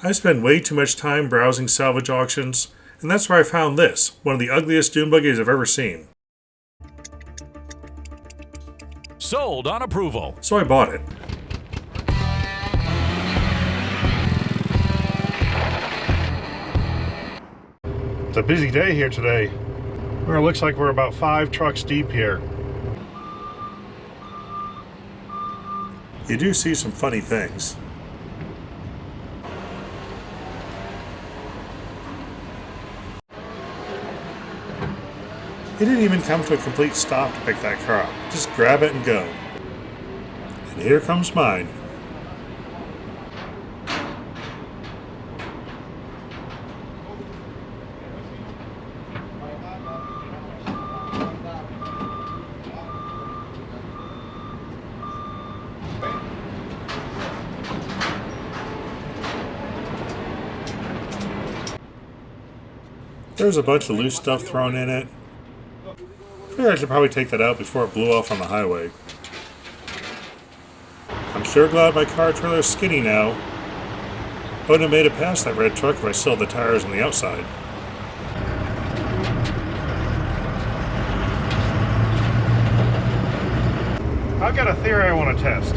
I spend way too much time browsing salvage auctions, and that's where I found this, one of the ugliest dune buggies I've ever seen. Sold on approval. So I bought it. It's a busy day here today. It looks like we're about 5 trucks deep here. You do see some funny things. He didn't even come to a complete stop to pick that car up. Just grab it and go. And here comes mine. There's a bunch of loose stuff thrown in it. I figured I should probably take that out before it blew off on the highway. I'm sure glad my car trailer's skinny now. I wouldn't have made it past that red truck if I still had the tires on the outside. I've got a theory I want to test.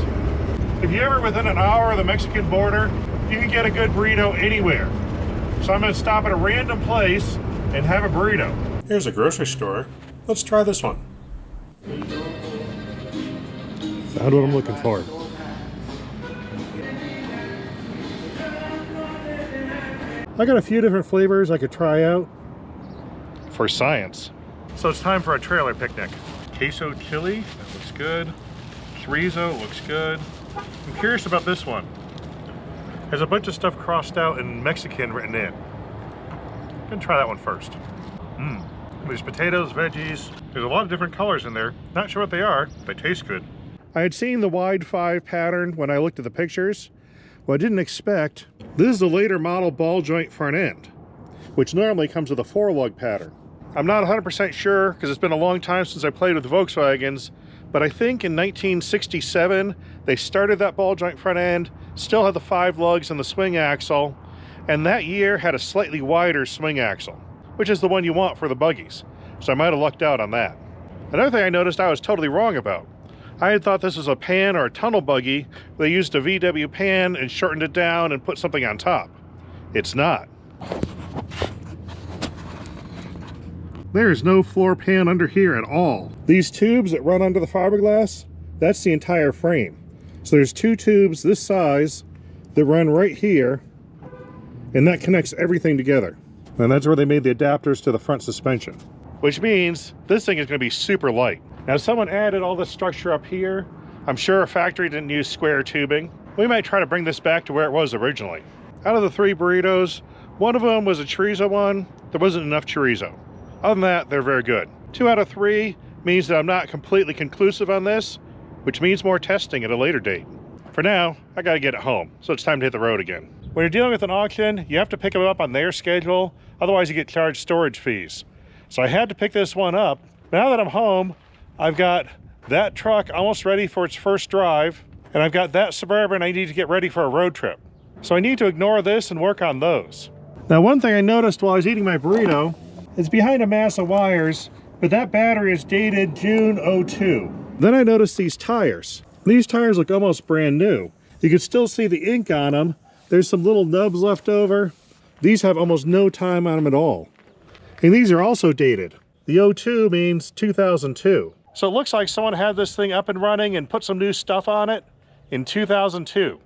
If you're ever within an hour of the Mexican border, you can get a good burrito anywhere. So I'm going to stop at a random place and have a burrito. Here's a grocery store. Let's try this one. Found what I'm looking for. I got a few different flavors I could try out for science. So it's time for a trailer picnic. Queso chili, that looks good. Chorizo looks good. I'm curious about this one. There's a bunch of stuff crossed out and Mexican written in. I'm gonna try that one first. There's potatoes, veggies. There's a lot of different colors in there. Not sure what they are. They taste good. I had seen the wide 5 pattern when I looked at the pictures. What I didn't expect, this is a later model ball joint front end, which normally comes with a 4-lug pattern. I'm not 100% sure because it's been a long time since I played with Volkswagens, but I think in 1967 they started that ball joint front end, still had the 5 lugs and the swing axle, and that year had a slightly wider swing axle, which is the one you want for the buggies. So I might have lucked out on that. Another thing I noticed I was totally wrong about. I had thought this was a pan or a tunnel buggy. They used a VW pan and shortened it down and put something on top. It's not. There is no floor pan under here at all. These tubes that run under the fiberglass, that's the entire frame. So there's 2 tubes this size that run right here, and that connects everything together. And that's where they made the adapters to the front suspension. Which means this thing is going to be super light. Now someone added all this structure up here. I'm sure a factory didn't use square tubing. We might try to bring this back to where it was originally. Out of the 3 burritos, one of them was a chorizo one. There wasn't enough chorizo. Other than that, they're very good. 2 out of 3 means that I'm not completely conclusive on this, which means more testing at a later date. For now, I gotta get it home, so it's time to hit the road again. When you're dealing with an auction, you have to pick them up on their schedule, otherwise you get charged storage fees. So I had to pick this one up. Now that I'm home, I've got that truck almost ready for its first drive, and I've got that Suburban I need to get ready for a road trip. So I need to ignore this and work on those. Now one thing I noticed while I was eating my burrito, it's behind a mass of wires, but that battery is dated June 02. Then I noticed these tires. These tires look almost brand new. You can still see the ink on them. There's some little nubs left over. These have almost no time on them at all. And these are also dated. The 02 means 2002. So it looks like someone had this thing up and running and put some new stuff on it in 2002.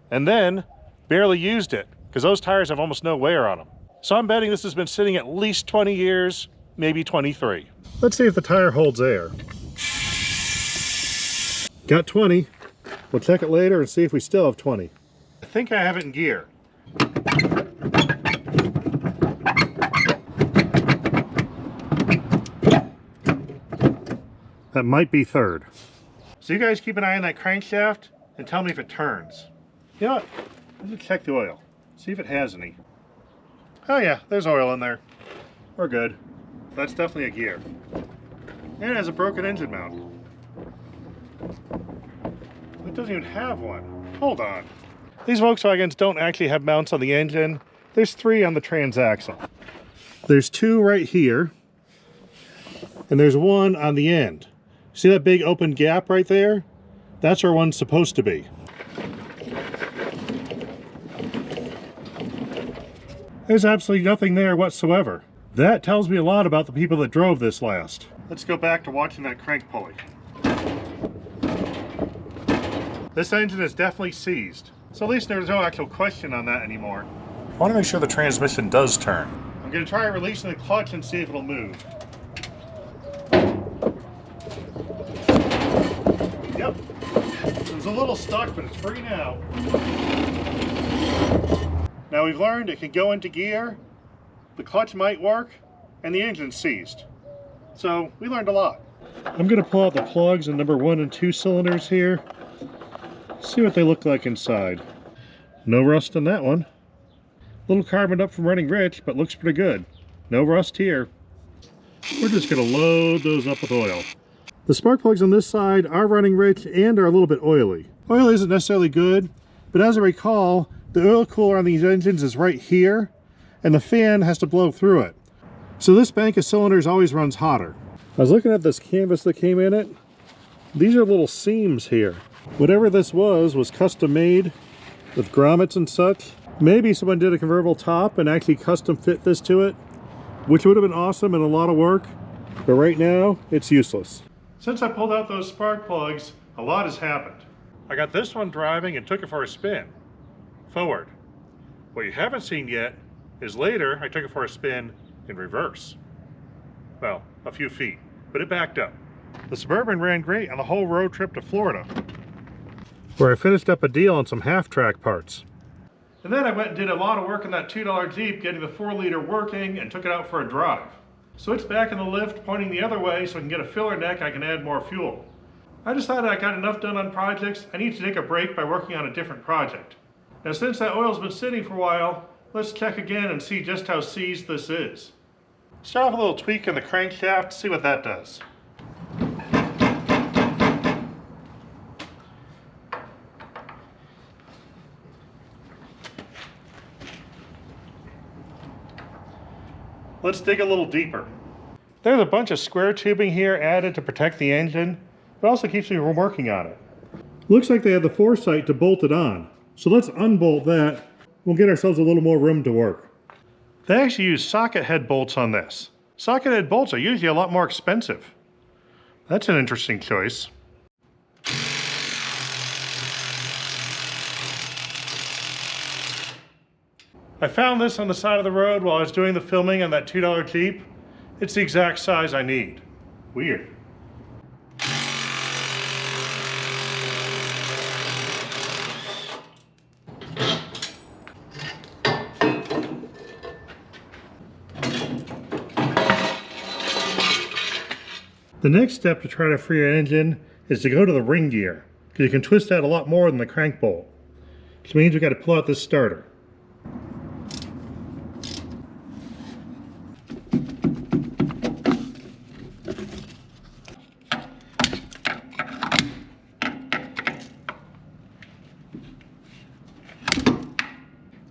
And then barely used it because those tires have almost no wear on them. So I'm betting this has been sitting at least 20 years, maybe 23. Let's see if the tire holds air. Got 20. We'll check it later and see if we still have 20. I think I have it in gear. That might be third. So you guys keep an eye on that crankshaft and tell me if it turns. You know what? Let's check the oil. See if it has any. Oh yeah, there's oil in there. We're good. That's definitely a gear. And it has a broken engine mount. It doesn't even have one. Hold on. These Volkswagens don't actually have mounts on the engine. There's 3 on the transaxle. There's 2 right here, and there's 1 on the end. See that big open gap right there? That's where one's supposed to be. There's absolutely nothing there whatsoever. That tells me a lot about the people that drove this last. Let's go back to watching that crank pulley. This engine is definitely seized, so at least there's no actual question on that anymore. I want to make sure the transmission does turn. I'm going to try releasing the clutch and see if it'll move. Yep. It was a little stuck, but it's free now. Now we've learned it can go into gear, the clutch might work, and the engine's seized. So we learned a lot. I'm going to pull out the plugs in number 1 and 2 cylinders here. See what they look like inside. No rust on that one. A little carboned up from running rich, but looks pretty good. No rust here. We're just going to load those up with oil. The spark plugs on this side are running rich and are a little bit oily. Oil isn't necessarily good, but as I recall, the oil cooler on these engines is right here, and the fan has to blow through it. So this bank of cylinders always runs hotter. I was looking at this canvas that came in it. These are little seams here. Whatever this was custom made with grommets and such. Maybe someone did a convertible top and actually custom fit this to it, which would have been awesome and a lot of work, but right now it's useless. Since I pulled out those spark plugs, a lot has happened. I got this one driving and took it for a spin, forward. What you haven't seen yet is later I took it for a spin in reverse. Well, a few feet, but it backed up. The Suburban ran great on the whole road trip to Florida, where I finished up a deal on some half-track parts. And then I went and did a lot of work on that $2 Jeep, getting the 4-liter working, and took it out for a drive. So it's back in the lift, pointing the other way so I can get a filler neck, I can add more fuel. I decided I got enough done on projects, I need to take a break by working on a different project. Now since that oil's been sitting for a while, let's check again and see just how seized this is. Start off a little tweak in the crankshaft, see what that does. Let's dig a little deeper. There's a bunch of square tubing here added to protect the engine, but also keeps me from working on it. Looks like they had the foresight to bolt it on. So let's unbolt that. We'll get ourselves a little more room to work. They actually use socket head bolts on this. Socket head bolts are usually a lot more expensive. That's an interesting choice. I found this on the side of the road while I was doing the filming on that $2 Jeep. It's the exact size I need. Weird. The next step to try to free your engine is to go to the ring gear, because you can twist that a lot more than the crank bolt, which means we've got to pull out this starter.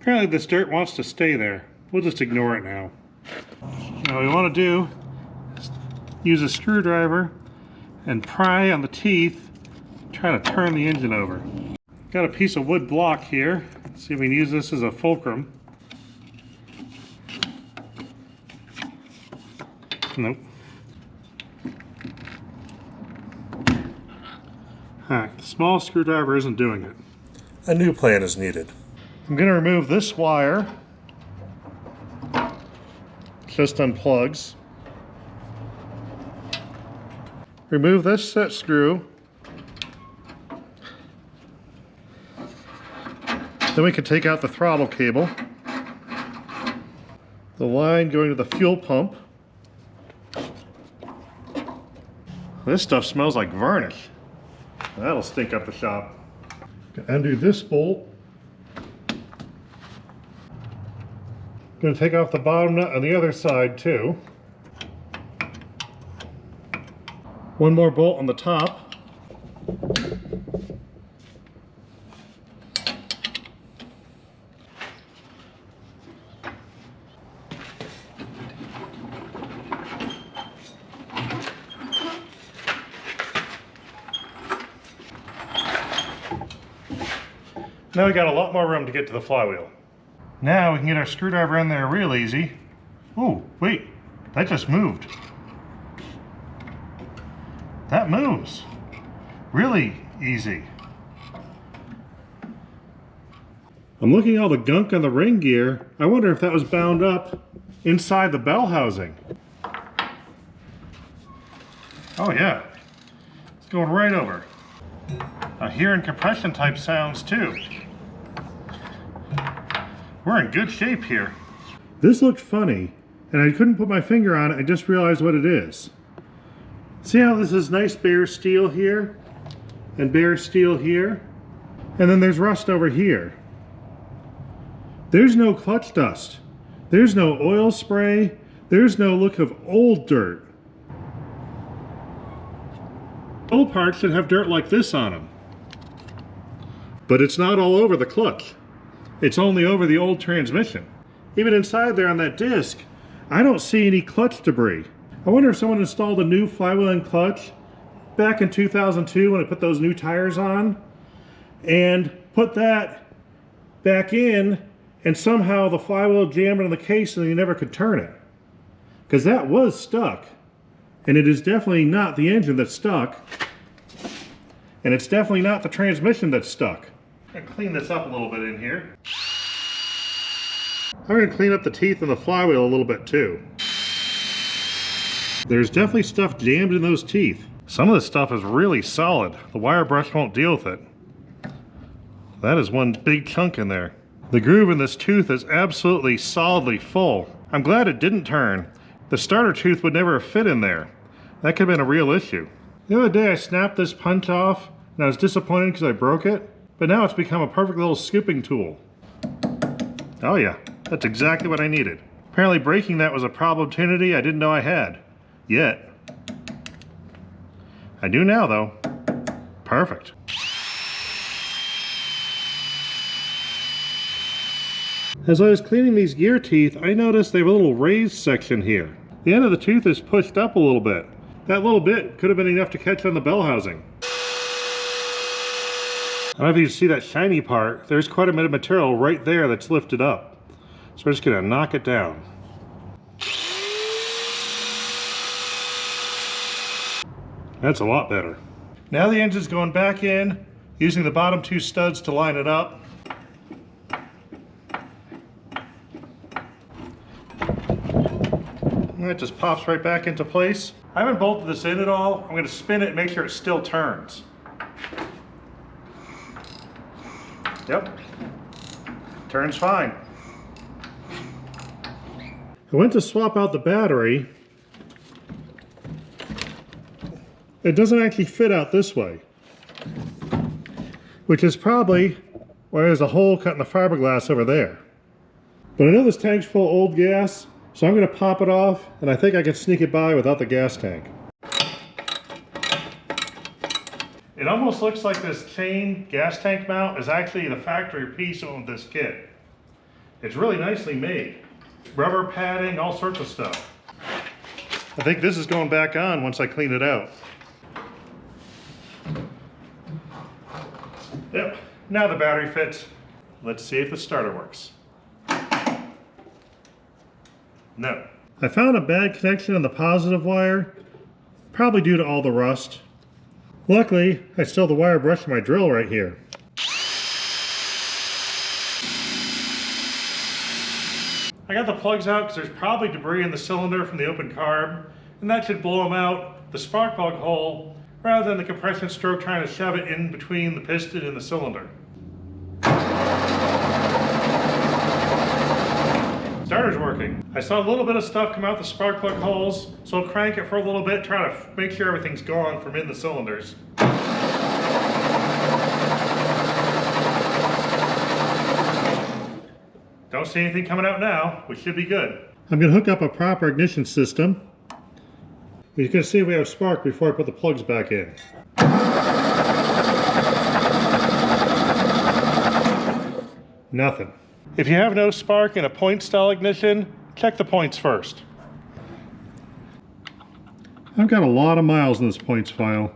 Apparently this dirt wants to stay there. We'll just ignore it now. Now what we want to do is use a screwdriver and pry on the teeth, try to turn the engine over. Got a piece of wood block here. Let's see if we can use this as a fulcrum. Nope. Alright, the small screwdriver isn't doing it. A new plan is needed. I'm going to remove this wire. Just unplugs. Remove this set screw. Then we can take out the throttle cable. The line going to the fuel pump. This stuff smells like varnish. That'll stink up the shop. Undo this bolt. Going to take off the bottom nut on the other side too. One more bolt on the top. Now we got a lot more room to get to the flywheel. Now we can get our screwdriver in there real easy. Oh, wait, that just moved. That moves. Really easy. I'm looking at all the gunk on the ring gear. I wonder if that was bound up inside the bell housing. Oh yeah, it's going right over. I'm hearing compression type sounds too. We're in good shape here. This looked funny, and I couldn't put my finger on it. I just realized what it is. See how this is nice bare steel here, and bare steel here, and then there's rust over here. There's no clutch dust. There's no oil spray. There's no look of old dirt. Old parts should have dirt like this on them. But it's not all over the clutch. It's only over the old transmission. Even inside there on that disc, I don't see any clutch debris. I wonder if someone installed a new flywheel and clutch back in 2002 when I put those new tires on and put that back in, and somehow the flywheel jammed in the case and you never could turn it. Because that was stuck. And it is definitely not the engine that's stuck. And it's definitely not the transmission that's stuck. I'm gonna clean this up a little bit in here. I'm gonna clean up the teeth in the flywheel a little bit too. There's definitely stuff jammed in those teeth. Some of this stuff is really solid. The wire brush won't deal with it. That is one big chunk in there. The groove in this tooth is absolutely solidly full. I'm glad it didn't turn. The starter tooth would never have fit in there. That could have been a real issue. The other day I snapped this punch off and I was disappointed because I broke it, but now it's become a perfect little scooping tool. Oh yeah, that's exactly what I needed. Apparently breaking that was a opportunity I didn't know I had. Yet. I do now though. Perfect. As I was cleaning these gear teeth, I noticed they have a little raised section here. The end of the tooth is pushed up a little bit. That little bit could have been enough to catch on the bell housing. I don't know if you can see that shiny part. There's quite a bit of material right there that's lifted up. So we're just gonna knock it down. That's a lot better. Now the engine's going back in, using the bottom two studs to line it up. And it just pops right back into place. I haven't bolted this in at all. I'm going to spin it and make sure it still turns. Yep, turns fine. I went to swap out the battery. It doesn't actually fit out this way, which is probably why there's a hole cut in the fiberglass over there. But I know this tank's full of old gas, so I'm going to pop it off, and I think I can sneak it by without the gas tank. It almost looks like this chain gas tank mount is actually the factory piece of this kit. It's really nicely made. Rubber padding, all sorts of stuff. I think this is going back on once I clean it out. Yep, now the battery fits. Let's see if the starter works. No. I found a bad connection on the positive wire, probably due to all the rust. Luckily, I still have the wire brush for my drill right here. I got the plugs out because there's probably debris in the cylinder from the open carb, and that should blow them out the spark plug hole rather than the compression stroke trying to shove it in between the piston and the cylinder. Starter's working. I saw a little bit of stuff come out the spark plug holes, so I'll crank it for a little bit, try to make sure everything's gone from in the cylinders. Don't see anything coming out now, which should be good. I'm gonna hook up a proper ignition system. You can see we have spark before I put the plugs back in. Nothing. If you have no spark in a point style ignition, check the points first. I've got a lot of miles in this points file.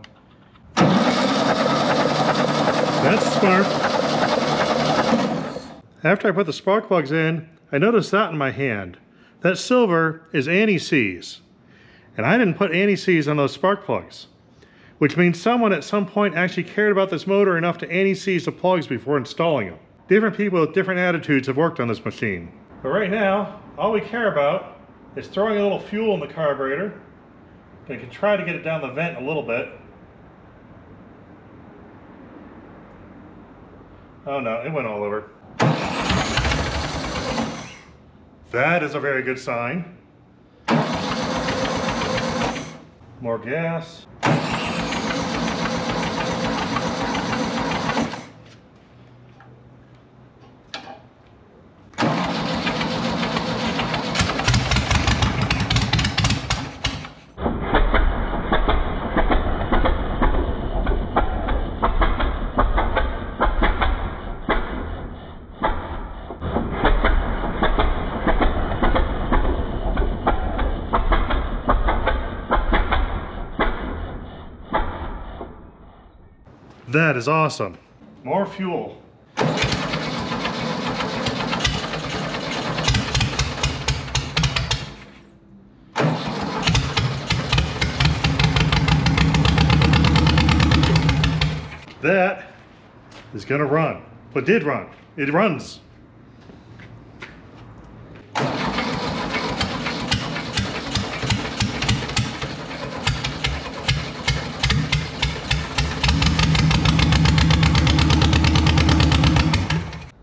That's spark. After I put the spark plugs in, I noticed that in my hand. That silver is anti-seize. And I didn't put anti-seize on those spark plugs, which means someone at some point actually cared about this motor enough to anti-seize the plugs before installing them. Different people with different attitudes have worked on this machine. But right now, all we care about is throwing a little fuel in the carburetor. I can try to get it down the vent a little bit. Oh no, it went all over. That is a very good sign. More gas. That is awesome. More fuel. That is gonna run, but did run. It runs.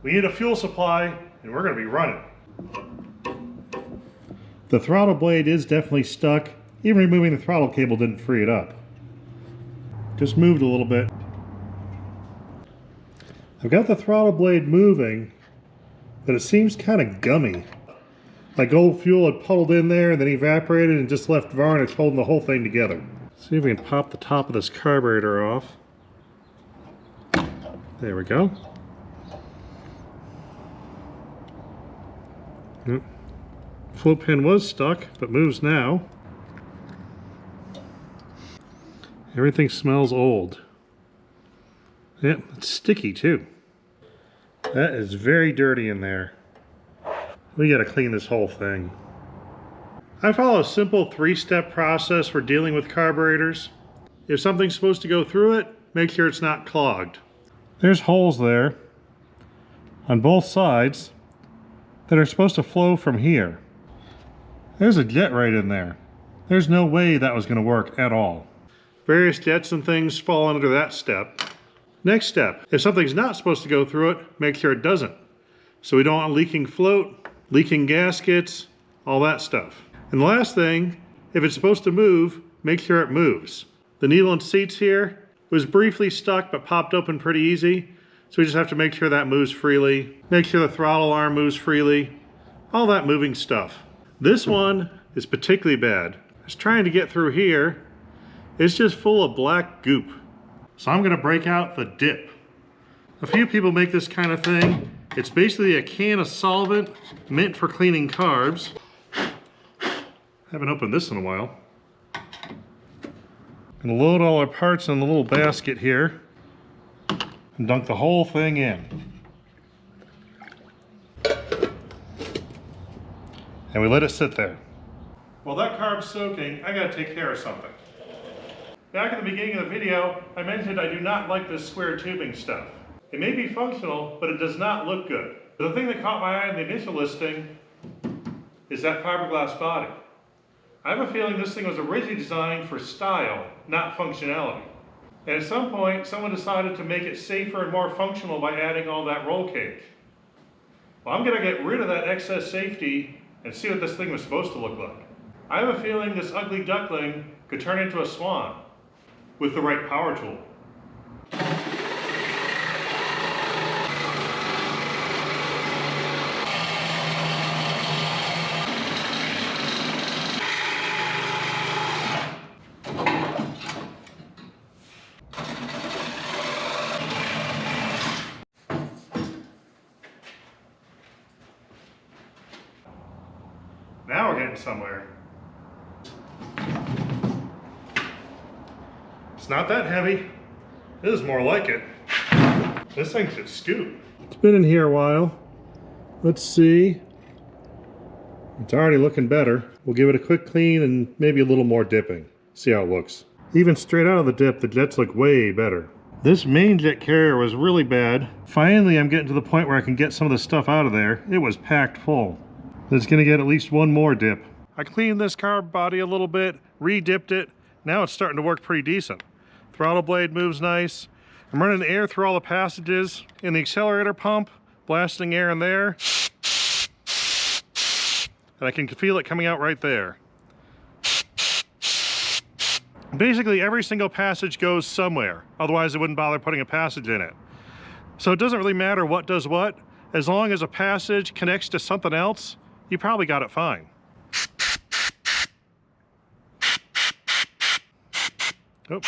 We need a fuel supply, and we're going to be running. The throttle blade is definitely stuck. Even removing the throttle cable didn't free it up. Just moved a little bit. I've got the throttle blade moving, but it seems kind of gummy. Like old fuel had puddled in there and then evaporated and just left varnish holding the whole thing together. See if we can pop the top of this carburetor off. There we go. Yep. Float pin was stuck, but moves now. Everything smells old. Yep, it's sticky too. That is very dirty in there. We gotta clean this whole thing. I follow a simple 3-step process for dealing with carburetors. If something's supposed to go through it, make sure it's not clogged. There's holes there on both sides that are supposed to flow from here. There's a jet right in there. There's no way that was going to work at all. Various jets and things fall under that step. Next step, if something's not supposed to go through it, make sure it doesn't. So we don't want leaking float, leaking gaskets, all that stuff. And the last thing, if it's supposed to move, make sure it moves. The needle and seats here was briefly stuck but popped open pretty easy. So we just have to make sure that moves freely, make sure the throttle arm moves freely, all that moving stuff. This one is particularly bad. I was trying to get through here. It's just full of black goop. So I'm gonna break out the dip. A few people make this kind of thing. It's basically a can of solvent meant for cleaning carbs. Haven't opened this in a while. Gonna load all our parts in the little basket here and dunk the whole thing in. And we let it sit there. While that carb's soaking, I gotta take care of something. Back at the beginning of the video, I mentioned I do not like this square tubing stuff. It may be functional, but it does not look good. The thing that caught my eye in the initial listing is that fiberglass body. I have a feeling this thing was originally designed for style, not functionality. And at some point, someone decided to make it safer and more functional by adding all that roll cage. Well, I'm gonna get rid of that excess safety and see what this thing was supposed to look like. I have a feeling this ugly duckling could turn into a swan with the right power tool. Now we're getting somewhere. It's not that heavy. This is more like it. This thing should scoot. It's been in here a while. Let's see. It's already looking better. We'll give it a quick clean and maybe a little more dipping. See how it looks. Even straight out of the dip, the jets look way better. This main jet carrier was really bad. Finally, I'm getting to the point where I can get some of the stuff out of there. It was packed full. It's gonna get at least one more dip. I cleaned this carb body a little bit, re-dipped it. Now it's starting to work pretty decent. Throttle blade moves nice. I'm running air through all the passages in the accelerator pump, blasting air in there. And I can feel it coming out right there. Basically, every single passage goes somewhere. Otherwise, I wouldn't bother putting a passage in it. So it doesn't really matter what does what. As long as a passage connects to something else, you probably got it fine. Oh,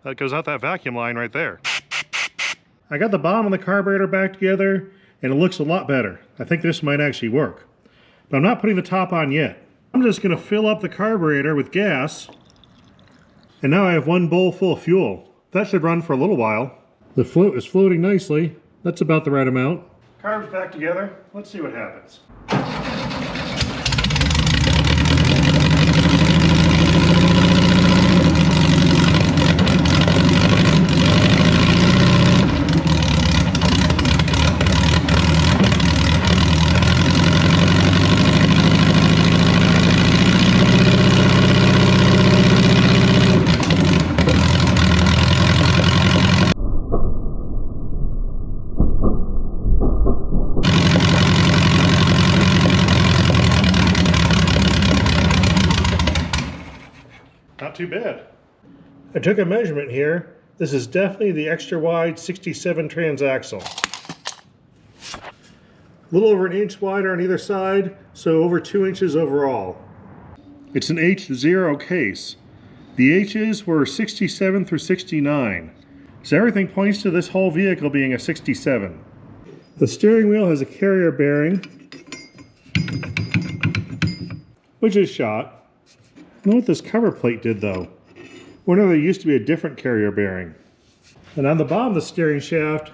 that goes out that vacuum line right there. I got the bottom of the carburetor back together, and it looks a lot better. I think this might actually work. But I'm not putting the top on yet. I'm just gonna fill up the carburetor with gas, and now I have one bowl full of fuel. That should run for a little while. The float is floating nicely. That's about the right amount. Carb's back together. Let's see what happens. Not too bad. I took a measurement here. This is definitely the extra wide 67 transaxle. A little over an inch wider on either side, so over 2 inches overall. It's an H0 case. The H's were 67 through 69. So everything points to this whole vehicle being a 67. The steering wheel has a carrier bearing, which is shot. I don't know what this cover plate did though. I wonder there used to be a different carrier bearing. And on the bottom of the steering shaft,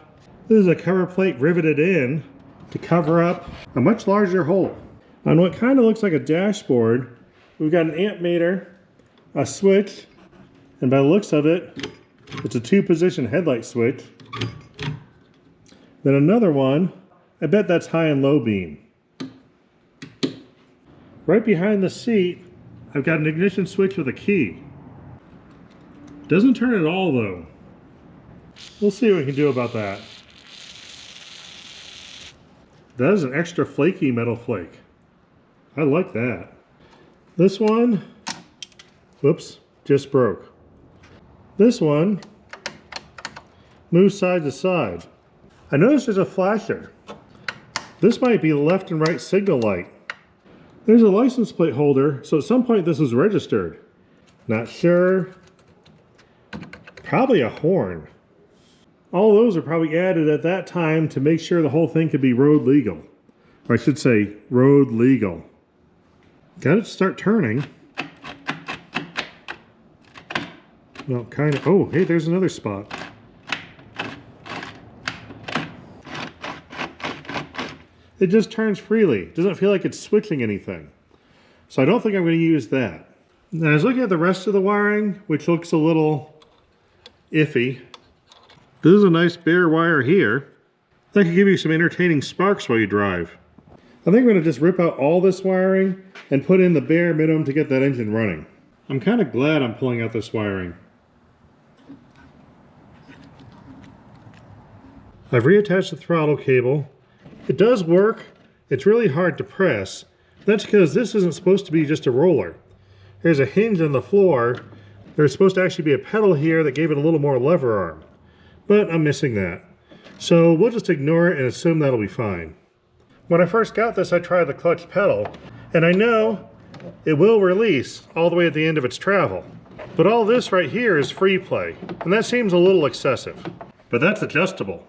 this is a cover plate riveted in to cover up a much larger hole. On what kind of looks like a dashboard, we've got an amp meter, a switch, and by the looks of it, it's a 2-position headlight switch. Then another one, I bet that's high and low beam. Right behind the seat, I've got an ignition switch with a key. Doesn't turn at all though. We'll see what we can do about that. That is an extra flaky metal flake. I like that. This one, whoops, just broke. This one moves side to side. I noticed there's a flasher. This might be the left and right signal light. There's a license plate holder, so at some point this was registered. Not sure. Probably a horn. All those are probably added at that time to make sure the whole thing could be road legal. Or I should say, road legal. Got it to start turning. Well, kind of. Oh, hey, there's another spot. It just turns freely. It doesn't feel like it's switching anything. So I don't think I'm going to use that. Now I was looking at the rest of the wiring, which looks a little iffy. This is a nice bare wire here. That could give you some entertaining sparks while you drive. I think I'm going to just rip out all this wiring and put in the bare minimum to get that engine running. I'm kind of glad I'm pulling out this wiring. I've reattached the throttle cable. It does work. It's really hard to press. That's because this isn't supposed to be just a roller. There's a hinge on the floor. There's supposed to actually be a pedal here that gave it a little more lever arm. But I'm missing that. So we'll just ignore it and assume that'll be fine. When I first got this, I tried the clutch pedal, and I know it will release all the way at the end of its travel. But all this right here is free play, and that seems a little excessive. But that's adjustable.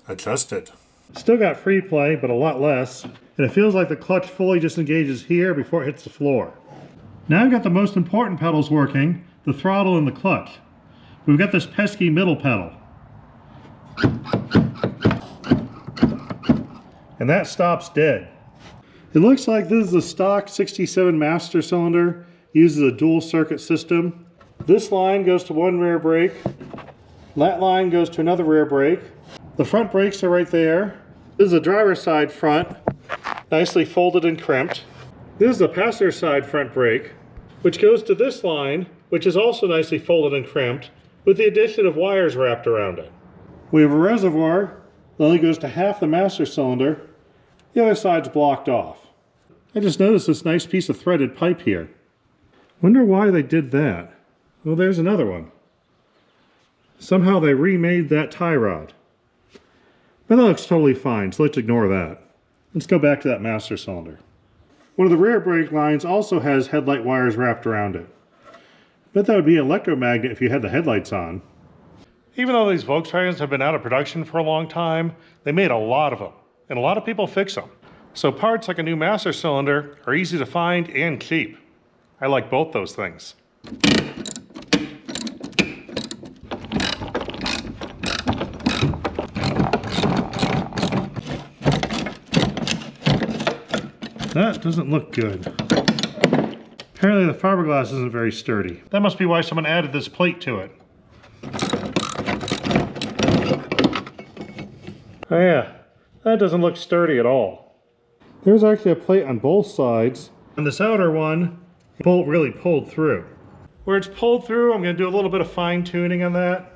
Adjusted. Still got free play, but a lot less. And it feels like the clutch fully just engages here before it hits the floor. Now I've got the most important pedals working, the throttle and the clutch. We've got this pesky middle pedal. and that stops dead. It looks like this is a stock 67 master cylinder, uses a dual circuit system. This line goes to one rear brake, that line goes to another rear brake. The front brakes are right there. This is a driver's side front, nicely folded and crimped. This is the passenger side front brake, which goes to this line, which is also nicely folded and crimped, with the addition of wires wrapped around it. We have a reservoir that only goes to half the master cylinder. The other side's blocked off. I just noticed this nice piece of threaded pipe here. Wonder why they did that. Well, there's another one. Somehow they remade that tie rod. But that looks totally fine, so let's ignore that. Let's go back to that master cylinder. One of the rear brake lines also has headlight wires wrapped around it. Bet that would be an electromagnet if you had the headlights on. Even though these Volkswagens have been out of production for a long time, they made a lot of them, and a lot of people fix them. So parts like a new master cylinder are easy to find and cheap. I like both those things. That doesn't look good. Apparently the fiberglass isn't very sturdy. That must be why someone added this plate to it. Oh yeah, that doesn't look sturdy at all. There's actually a plate on both sides, and this outer one, the bolt really pulled through. Where it's pulled through, I'm going to do a little bit of fine tuning on that.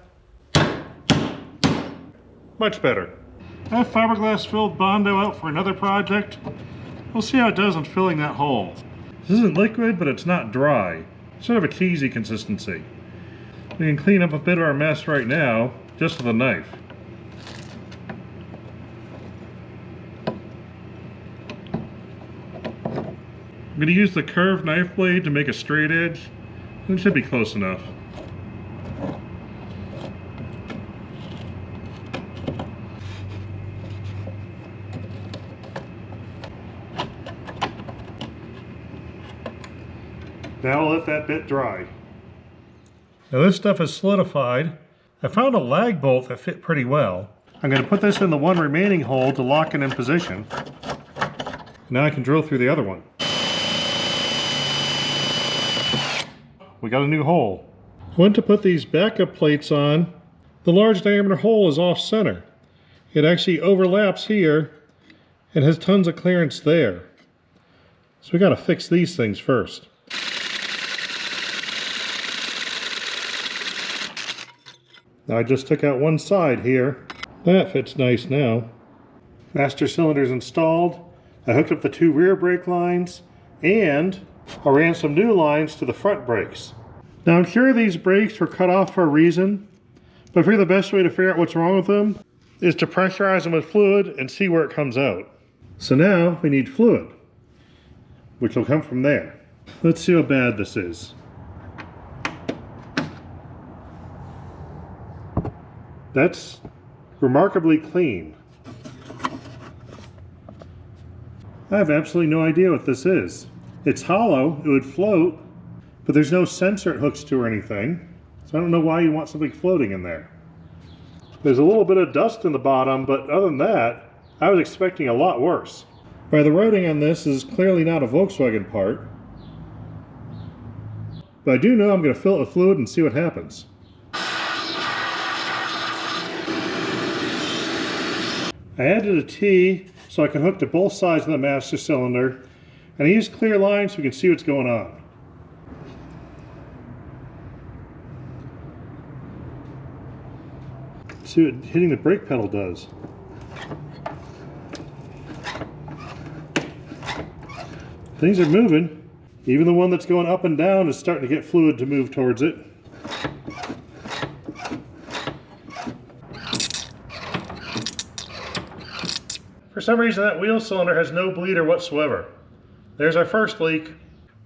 Much better. I have fiberglass filled Bondo out for another project. We'll see how it does on filling that hole. This isn't liquid, but it's not dry. It's sort of a cheesy consistency. We can clean up a bit of our mess right now, just with a knife. I'm going to use the curved knife blade to make a straight edge. It should be close enough. Now I'll let that bit dry. Now this stuff is solidified. I found a lag bolt that fit pretty well. I'm going to put this in the one remaining hole to lock it in position. Now I can drill through the other one. We got a new hole. I went to put these backup plates on. The large diameter hole is off center. It actually overlaps here and has tons of clearance there. So we got to fix these things first. Now I just took out one side here. That fits nice now. Master cylinder's installed. I hooked up the two rear brake lines and I ran some new lines to the front brakes. Now I'm sure these brakes were cut off for a reason, but I figure the best way to figure out what's wrong with them is to pressurize them with fluid and see where it comes out. So now we need fluid, which will come from there. Let's see how bad this is. That's remarkably clean. I have absolutely no idea what this is. It's hollow, it would float, but there's no sensor it hooks to or anything. So I don't know why you want something floating in there. There's a little bit of dust in the bottom, but other than that, I was expecting a lot worse. Right, the writing on this is clearly not a Volkswagen part. But I do know I'm going to fill it with fluid and see what happens. I added a T so I can hook to both sides of the master cylinder, and I used clear lines so we can see what's going on. Let's see what hitting the brake pedal does. Things are moving. Even the one that's going up and down is starting to get fluid to move towards it. For some reason that wheel cylinder has no bleeder whatsoever. There's our first leak.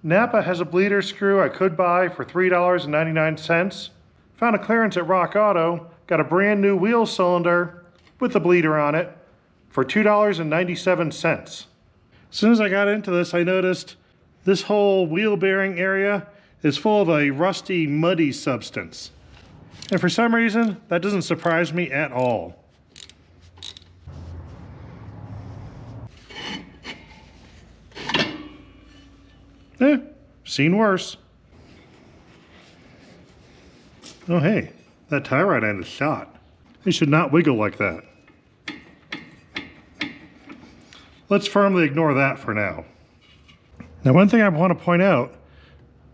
Napa has a bleeder screw I could buy for $3.99. Found a clearance at Rock Auto, got a brand new wheel cylinder with the bleeder on it for $2.97. As soon as I got into this, I noticed this whole wheel bearing area is full of a rusty, muddy substance. And for some reason, that doesn't surprise me at all. Seen worse. Oh hey, that tie rod end is shot. It should not wiggle like that. Let's firmly ignore that for now. Now one thing I want to point out,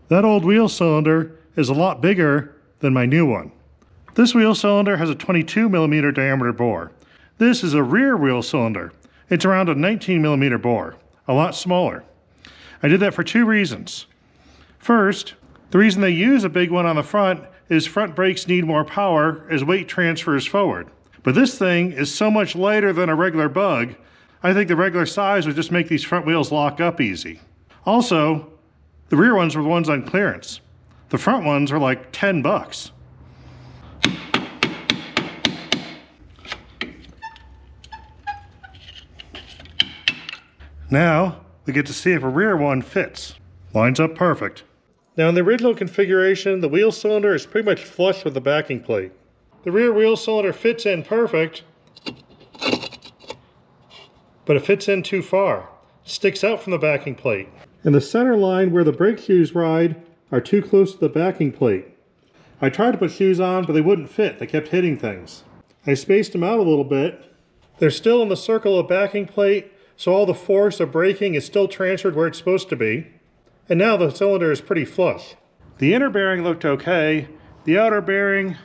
that old wheel cylinder is a lot bigger than my new one. This wheel cylinder has a 22mm diameter bore. This is a rear wheel cylinder. It's around a 19mm bore, a lot smaller. I did that for two reasons. First, the reason they use a big one on the front is front brakes need more power as weight transfers forward. But this thing is so much lighter than a regular bug, I think the regular size would just make these front wheels lock up easy. Also, the rear ones were the ones on clearance. The front ones are like $10. Now, we get to see if a rear one fits. Lines up perfect. Now in the original configuration, the wheel cylinder is pretty much flush with the backing plate. The rear wheel cylinder fits in perfect, but it fits in too far. It sticks out from the backing plate. And the center line where the brake shoes ride are too close to the backing plate. I tried to put shoes on, but they wouldn't fit. They kept hitting things. I spaced them out a little bit. They're still in the circle of backing plate, so all the force of braking is still transferred where it's supposed to be. And now the cylinder is pretty flush. The inner bearing looked okay. The outer bearing,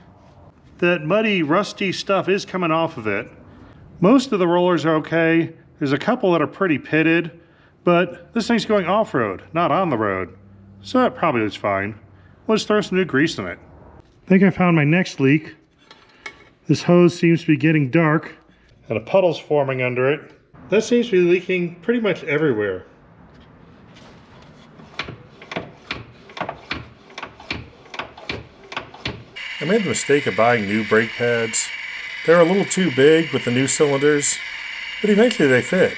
that muddy, rusty stuff is coming off of it. Most of the rollers are okay. There's a couple that are pretty pitted, but this thing's going off-road, not on the road. So that probably was fine. Let's throw some new grease in it. I think I found my next leak. This hose seems to be getting dark, and a puddle's forming under it. That seems to be leaking pretty much everywhere. I made the mistake of buying new brake pads. They're a little too big with the new cylinders, but eventually they fit.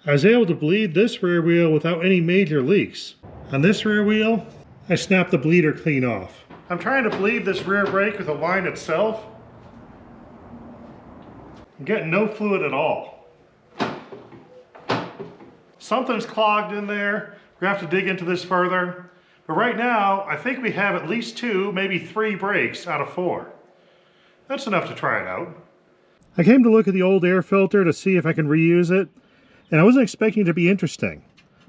I was able to bleed this rear wheel without any major leaks. On this rear wheel, I snapped the bleeder clean off. I'm trying to bleed this rear brake with the line itself. I'm getting no fluid at all. Something's clogged in there. We're gonna have to dig into this further. But right now, I think we have at least 2, maybe 3 brakes out of 4. That's enough to try it out. I came to look at the old air filter to see if I can reuse it, and I wasn't expecting it to be interesting.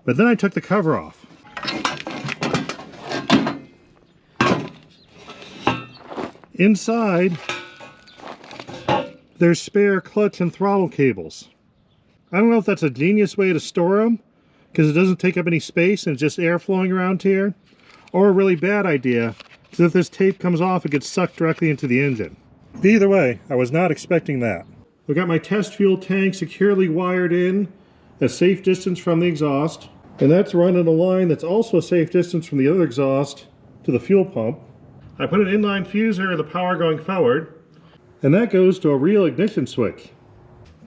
But then I took the cover off. Inside, there's spare clutch and throttle cables. I don't know if that's a genius way to store them, because it doesn't take up any space and it's just air flowing around here, or a really bad idea, because if this tape comes off, it gets sucked directly into the engine. Either way, I was not expecting that. I've got my test fuel tank securely wired in, a safe distance from the exhaust, and that's running a line that's also a safe distance from the other exhaust to the fuel pump. I put an inline fuser in the power going forward, and that goes to a real ignition switch.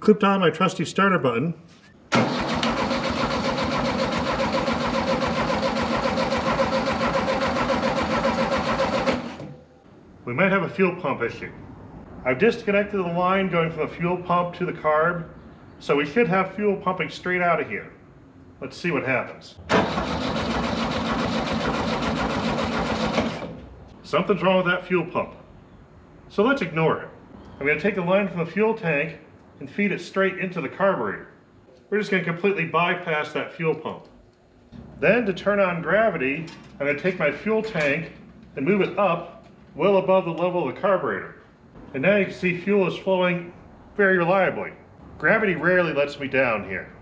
Clipped on my trusty starter button. We might have a fuel pump issue. I've disconnected the line going from the fuel pump to the carb, so we should have fuel pumping straight out of here. Let's see what happens. Something's wrong with that fuel pump. So let's ignore it. I'm going to take the line from the fuel tank and feed it straight into the carburetor. We're just going to completely bypass that fuel pump. Then to turn on gravity, I'm going to take my fuel tank and move it up well above the level of the carburetor. And now you can see fuel is flowing very reliably. Gravity rarely lets me down here.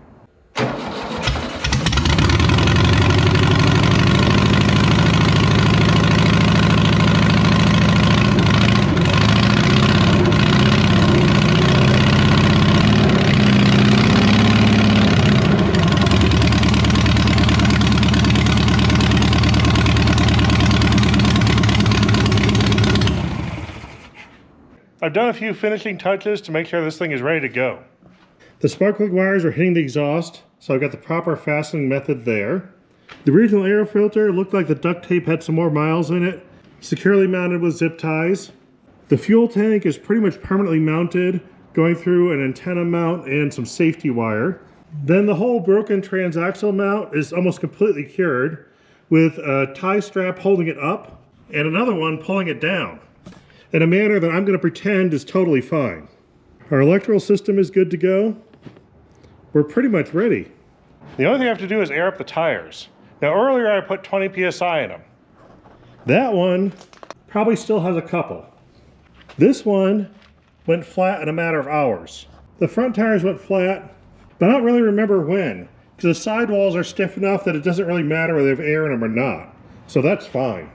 I've done a few finishing touches to make sure this thing is ready to go. The spark plug wires are hitting the exhaust, so I've got the proper fastening method there. The original air filter looked like the duct tape had some more miles in it, securely mounted with zip ties. The fuel tank is pretty much permanently mounted, going through an antenna mount and some safety wire. Then the whole broken transaxle mount is almost completely cured with a tie strap holding it up and another one pulling it down in a manner that I'm going to pretend is totally fine. Our electrical system is good to go. We're pretty much ready. The only thing I have to do is air up the tires. Now earlier I put 20 psi in them. That one probably still has a couple. This one went flat in a matter of hours. The front tires went flat, but I don't really remember when, because the sidewalls are stiff enough that it doesn't really matter whether they have air in them or not. So that's fine.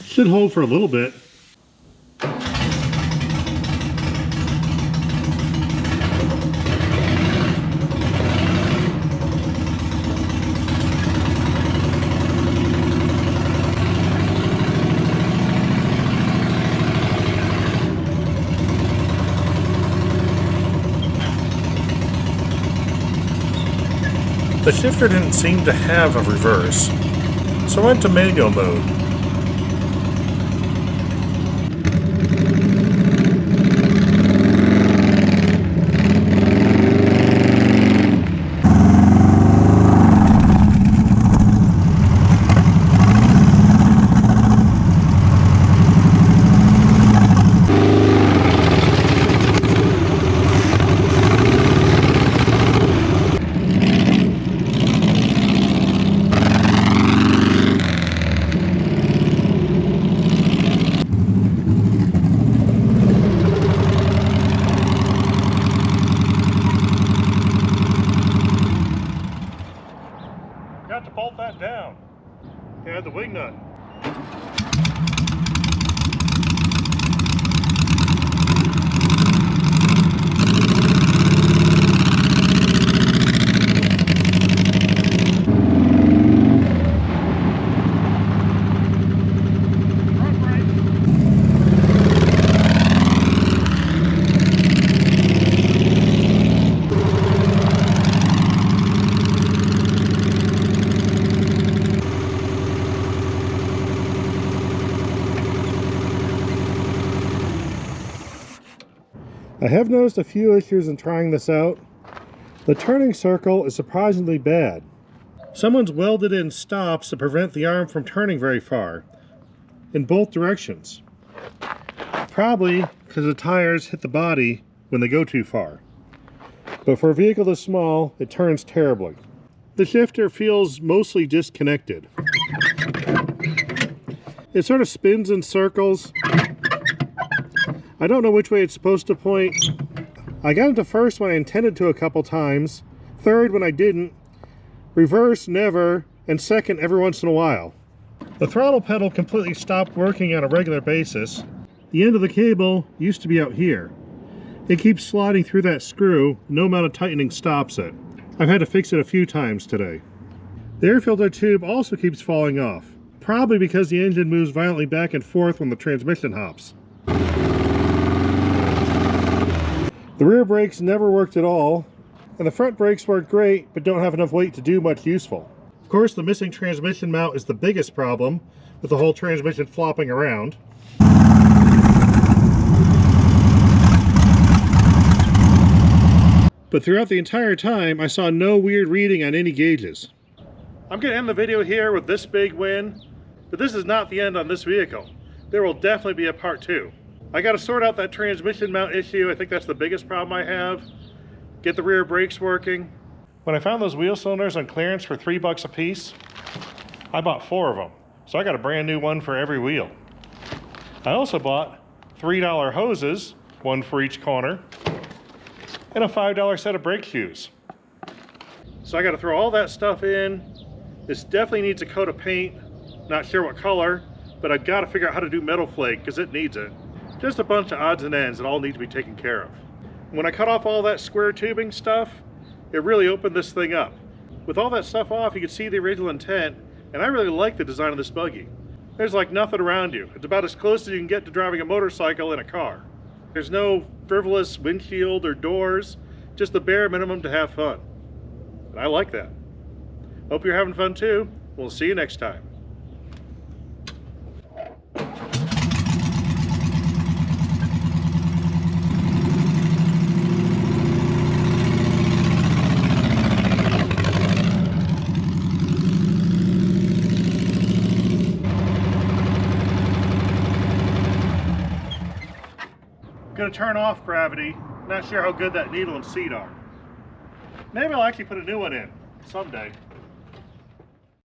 Should hold for a little bit. The shifter didn't seem to have a reverse, so I went to manual mode. Got to bolt that down. Add the wing nut. I have noticed a few issues in trying this out. The turning circle is surprisingly bad. Someone's welded in stops to prevent the arm from turning very far, in both directions. Probably because the tires hit the body when they go too far. But for a vehicle this small, it turns terribly. The shifter feels mostly disconnected. It sort of spins in circles. I don't know which way it's supposed to point. I got into first when I intended to a couple times, third when I didn't, reverse never, and second every once in a while. The throttle pedal completely stopped working on a regular basis. The end of the cable used to be out here. It keeps sliding through that screw, no amount of tightening stops it. I've had to fix it a few times today. The air filter tube also keeps falling off, probably because the engine moves violently back and forth when the transmission hops. The rear brakes never worked at all, and the front brakes work great, but don't have enough weight to do much useful. Of course, the missing transmission mount is the biggest problem, with the whole transmission flopping around. But throughout the entire time, I saw no weird reading on any gauges. I'm going to end the video here with this big win, but this is not the end on this vehicle. There will definitely be a part 2. I got to sort out that transmission mount issue. I think that's the biggest problem I have. Get the rear brakes working. When I found those wheel cylinders on clearance for $3 a piece, I bought 4 of them. So I got a brand new one for every wheel. I also bought $3 hoses, one for each corner, and a $5 set of brake shoes. So I got to throw all that stuff in. This definitely needs a coat of paint. Not sure what color, but I've got to figure out how to do metal flake because it needs it. Just a bunch of odds and ends that all need to be taken care of. When I cut off all that square tubing stuff, it really opened this thing up. With all that stuff off, you can see the original intent, and I really like the design of this buggy. There's like nothing around you. It's about as close as you can get to driving a motorcycle in a car. There's no frivolous windshield or doors, just the bare minimum to have fun. And I like that. Hope you're having fun too. We'll see you next time. Gonna turn off gravity. Not sure how good that needle and seat are. Maybe I'll actually put a new one in someday.